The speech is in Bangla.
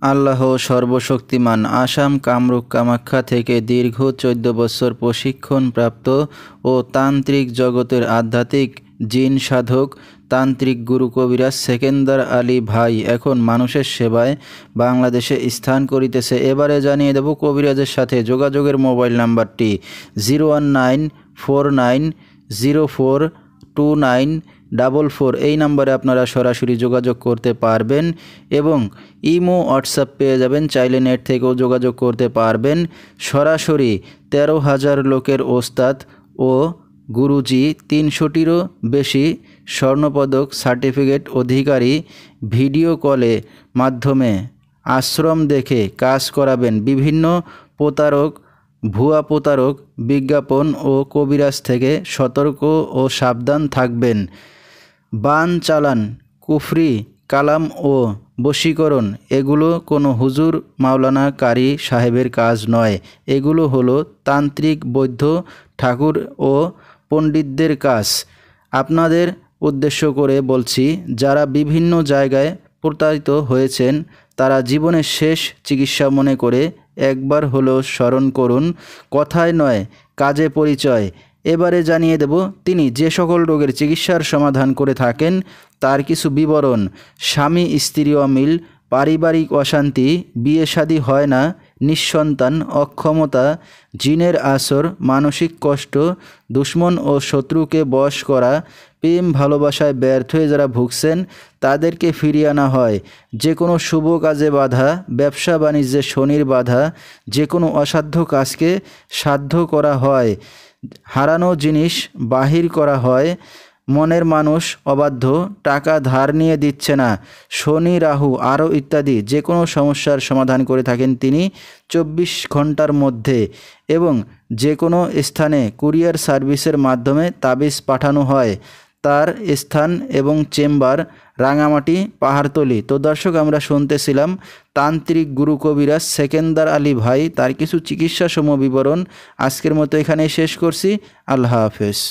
আল্লাহ সর্বশক্তিমান। আসাম কামরূপ কামাখ্যা থেকে দীর্ঘ ১৪ বছর প্রশিক্ষণপ্রাপ্ত ও তান্ত্রিক জগতের আধ্যাত্মিক জিন সাধক তান্ত্রিক গুরু কবিরাজ সেকেন্দার আলী ভাই এখন মানুষের সেবায় বাংলাদেশে স্থান করিতেছে। এবারে জানিয়ে দেব কবিরাজের সাথে যোগাযোগের মোবাইল নাম্বারটি 01949042944। এই নাম্বারে আপনারা সরাসরি যোগাযোগ করতে পারবেন এবং ইমো হোয়াটসঅ্যাপ পেয়ে যাবেন, চাইলে নেট থেকেও যোগাযোগ করতে পারবেন। সরাসরি ১৩,০০০ লোকের ওস্তাদ ও গুরুজি, ৩০০টিরও বেশি স্বর্ণপদক সার্টিফিকেট অধিকারী ভিডিও কলে মাধ্যমে আশ্রম দেখে কাজ করাবেন। বিভিন্ন প্রতারক, ভুয়া প্রতারক, বিজ্ঞাপন ও কবিরাজ থেকে সতর্ক ও সাবধান থাকবেন। বান চালান, কুফরি, কালাম ও বশীকরণ এগুলো কোনো হুজুর মাওলানা কারি সাহেবের কাজ নয়। এগুলো হলো তান্ত্রিক, বৌদ্ধ, ঠাকুর ও পণ্ডিতদের কাজ। আপনাদের উদ্দেশ্য করে বলছি, যারা বিভিন্ন জায়গায় প্রতারিত হয়েছেন তারা জীবনের শেষ চিকিৎসা মনে করে একবার হলেও স্মরণ করুন। কথায় নয়, কাজে পরিচয়। এবারে জানিয়ে দেব তিনি যে সকল রোগের চিকিৎসার সমাধান করে থাকেন তার কিছু বিবরণ। স্বামী স্ত্রী অমিল, পারিবারিক অশান্তি, বিয়ে শাদী হয় না, নিঃসন্তান, অক্ষমতা, জিনের আসর, মানসিক কষ্ট, দুশ্মন ও শত্রুকে বশ করা, প্রেম ভালোবাসায় ব্যর্থ হয়ে যারা ভুগছেন তাদেরকে ফিরিয়ে আনা হয়। যে কোনো শুভ কাজে বাধা, ব্যবসা বাণিজ্যে শনির বাধা, যে কোনো অসাধ্য কাজকে সাধ্য করা হয়, হারানো জিনিস বাহির করা হয়, মনের মানুষ অবাধ্য, টাকা ধার নিয়ে দিচ্ছে না, শনি রাহু আরও ইত্যাদি যে কোনো সমস্যার সমাধান করে থাকেন তিনি ২৪ ঘন্টার মধ্যে। এবং যে কোনো স্থানে কুরিয়ার সার্ভিসের মাধ্যমে তাবিজ পাঠানো হয়। তার স্থান এবং চেম্বার রাঙামাটি, পাহাড়তলি। তো দর্শক, আমরা শুনতেছিলাম তান্ত্রিক গুরু কবিরাজ সেকেন্দার আলী ভাই, তার কিছু চিকিৎসা বিবরণ। আজকের মতো এখানেই শেষ করছি। আল্লাহ হাফেজ।